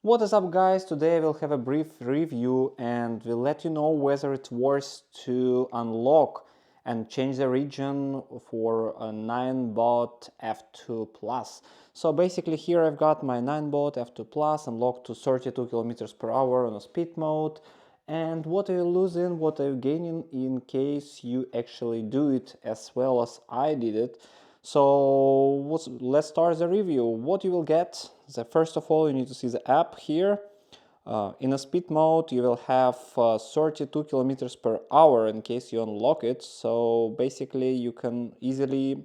What is up, guys? Today I will have a brief review and will let you know whether it's worth to unlock and change the region for a Ninebot F2 Plus. So basically here I've got my Ninebot F2 Plus unlocked to 32 kilometers per hour on a speed mode. And what are you losing, what are you gaining in case you actually do it as well as I did it? So let's start the review. What you will get, first of all, you need to see the app here. In a speed mode, you will have 32 kilometers per hour in case you unlock it. So basically, you can easily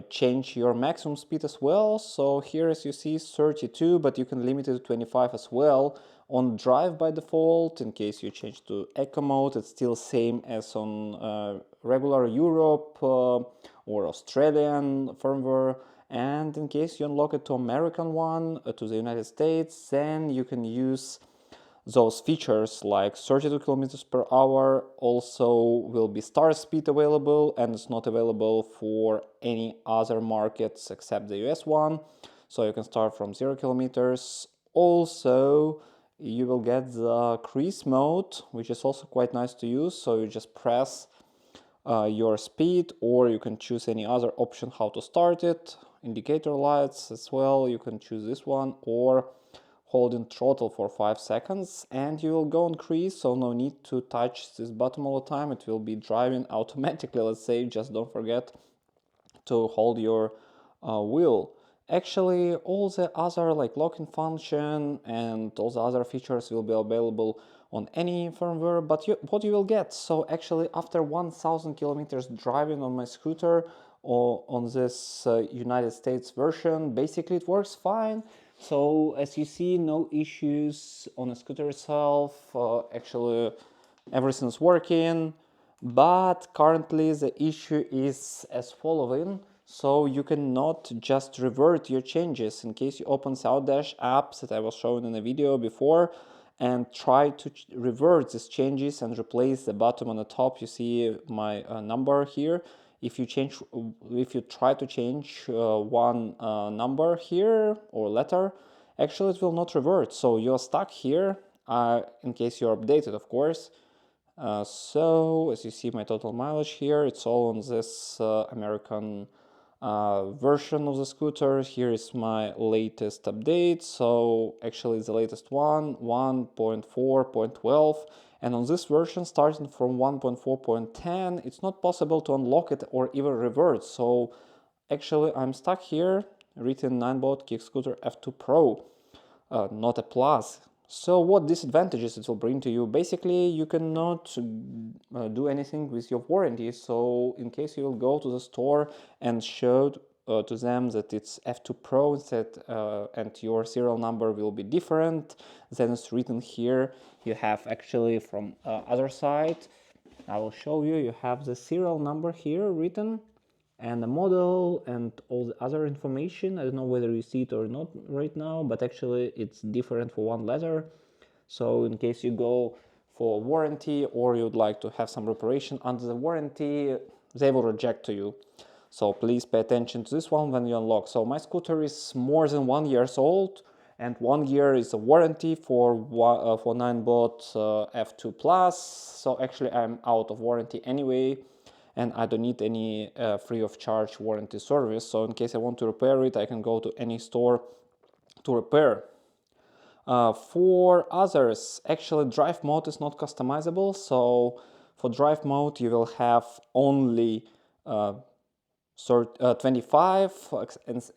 change your maximum speed as well. So here, as you see, 32, but you can limit it to 25 as well. On drive by default, in case you change to eco mode, it's still same as on regular Europe or Australian firmware. And in case you unlock it to American one, to the United States, then you can use those features like 32 kilometers per hour. Also will be star speed available, and it's not available for any other markets except the US one. So you can start from 0 kilometers. Also, you will get the cruise mode, which is also quite nice to use. So you just press your speed, or you can choose any other option how to start it. Indicator lights as well, you can choose this one, or holding throttle for 5 seconds and you will go on cruise, so no need to touch this button all the time. It will be driving automatically, let's say. Just don't forget to hold your wheel. Actually, all the other like locking function and all the other features will be available on any firmware. But what you will get, so actually after 1000 kilometers driving on my scooter or on this United States version, basically it works fine. So as you see, no issues on the scooter itself. Actually everything's working. But currently the issue is as following. So you cannot just revert your changes. In case you open Southdash apps that I was showing in a video before and try to revert these changes and replace the bottom on the top, you see my number here. If you try to change one number here or letter, actually it will not revert. So you're stuck here, in case you're updated, of course. So as you see, my total mileage here, it's all on this American version of the scooter. Here is my latest update. So actually the latest one, 1.4.12. And on this version, starting from 1.4.10, it's not possible to unlock it or even revert. So actually I'm stuck here, written Ninebot Kick Scooter F2 Pro, not a Plus. So what disadvantages it will bring to you? Basically, you cannot do anything with your warranty. So in case you will go to the store and show to them that it's F2 Pro instead, and your serial number will be different, then it's written here. You have actually from other side, I will show you, you have the serial number here written and the model and all the other information. I don't know whether you see it or not right now, but actually it's different for one letter. So in case you go for warranty or you'd like to have some reparation under the warranty, they will reject to you. So please pay attention to this one when you unlock. So my scooter is more than 1 year old, and 1 year is a warranty for Ninebot F2 Plus. So actually I'm out of warranty anyway, and I don't need any free of charge warranty service. So in case I want to repair it, I can go to any store to repair. For others, actually drive mode is not customizable. So for drive mode, you will have only 25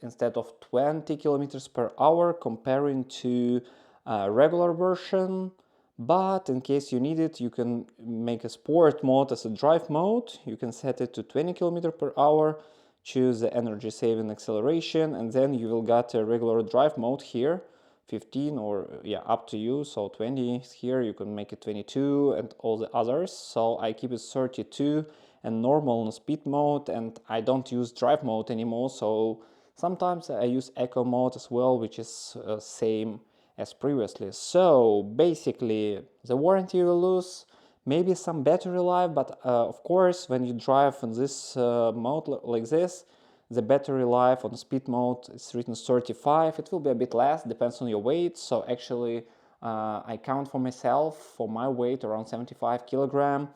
instead of 20 kilometers per hour, comparing to a regular version. But in case you need it, you can make a sport mode as a drive mode. You can set it to 20 kilometers per hour, choose the energy saving acceleration, and then you will get a regular drive mode here, 15 or yeah, up to you. So 20 is here, you can make it 22 and all the others. So I keep it 32 and normal on speed mode, and I don't use drive mode anymore. So sometimes I use eco mode as well, which is same as previously. So basically the warranty you will lose, maybe some battery life, but of course when you drive in this mode like this, The battery life on speed mode is written 35. It will be a bit less, depends on your weight. So actually I count for myself, for my weight around 75 kilogram.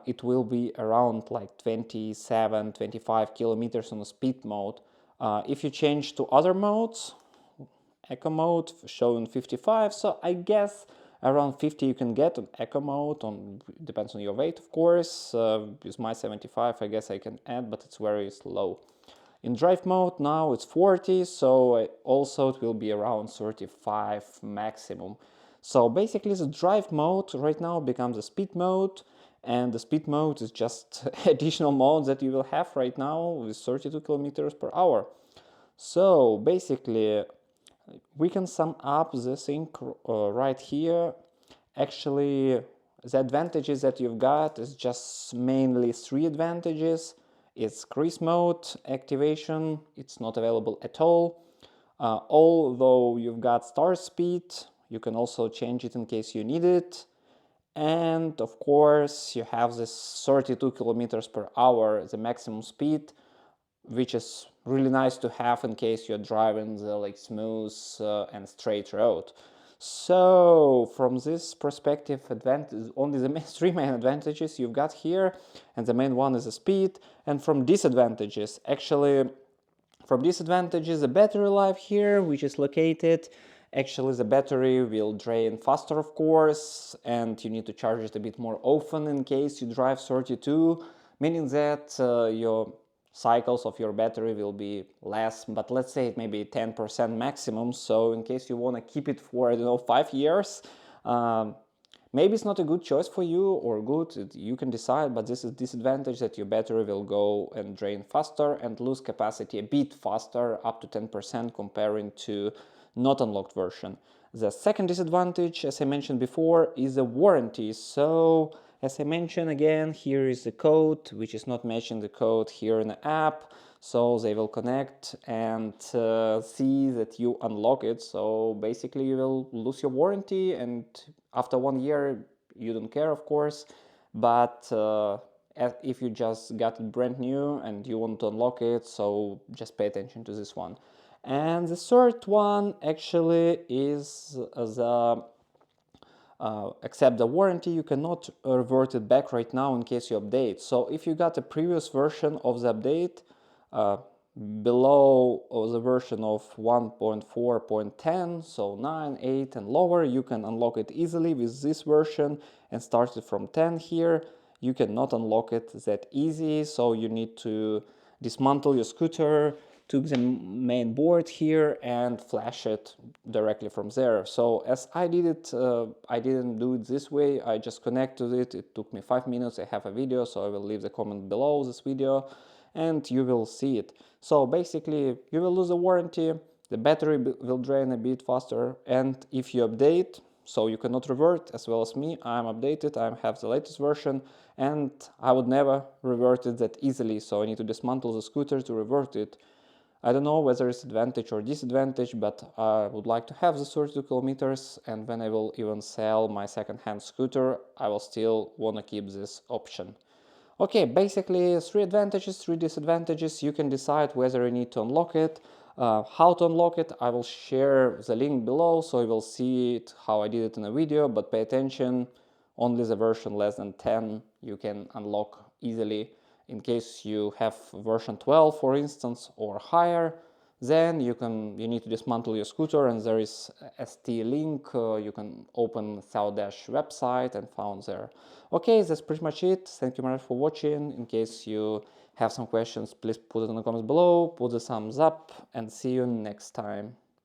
It will be around like 27, 25 kilometers on the speed mode. If you change to other modes, eco mode showing 55, so I guess around 50 you can get on eco mode, depends on your weight of course. With my 75 I guess I can add, but it's very slow. In drive mode now it's 40, so also it will be around 35 maximum. So basically the drive mode right now becomes a speed mode, and the speed mode is just additional mode that you will have right now with 32 kilometers per hour. So basically we can sum up the thing right here. Actually, the advantages that you've got is just mainly 3 advantages. It's cruise mode activation, it's not available at all. Although you've got start speed, you can also change it in case you need it. And of course, you have this 32 kilometers per hour, the maximum speed, which is really nice to have in case you're driving the like smooth and straight road. So from this perspective, only the 3 main advantages you've got here, and the main one is the speed. And from disadvantages, the battery life here, which is located, actually the battery will drain faster of course, and you need to charge it a bit more often in case you drive 32, meaning that your cycles of your battery will be less, but let's say it may be 10% maximum. So in case you want to keep it for, I don't know, 5 years, maybe it's not a good choice for you, or good, you can decide, but this is disadvantage that your battery will go and drain faster and lose capacity a bit faster, up to 10% comparing to not unlocked version. The second disadvantage, as I mentioned before, is the warranty. So as I mentioned again, here is the code, which is not matching the code here in the app. So they will connect and see that you unlock it. So basically you will lose your warranty, and after 1 year you don't care of course. But if you just got it brand new and you want to unlock it, so just pay attention to this one. And the third one actually is the accept the warranty. You cannot revert it back right now in case you update. So if you got a previous version of the update below the version of 1.4.10, so 9, 8 and lower, you can unlock it easily with this version, and start it from 10 here. You cannot unlock it that easy, so you need to dismantle your scooter, took the main board here and flash it directly from there. So as I did it, I didn't do it this way. I just connected it. It took me 5 minutes. I have a video, so I will leave the comment below this video and you will see it. So basically you will lose the warranty, the battery will drain a bit faster, and if you update, so you cannot revert, as well as me, I'm updated, I have the latest version, and I would never revert it that easily, so I need to dismantle the scooter to revert it. I don't know whether it's advantage or disadvantage, but I would like to have the 32 kilometers, and when I will even sell my second-hand scooter, I will still want to keep this option. Okay, basically 3 advantages, 3 disadvantages. You can decide whether you need to unlock it, how to unlock it. I will share the link below, so you will see it how I did it in a video, but pay attention, only the version less than 10 you can unlock easily. In case you have version 12, for instance, or higher, then you need to dismantle your scooter, and there is a ST link. You can open Saudash website and found there. Okay, that's pretty much it. Thank you very much for watching. In case you have some questions, please put it in the comments below, put the thumbs up, and see you next time.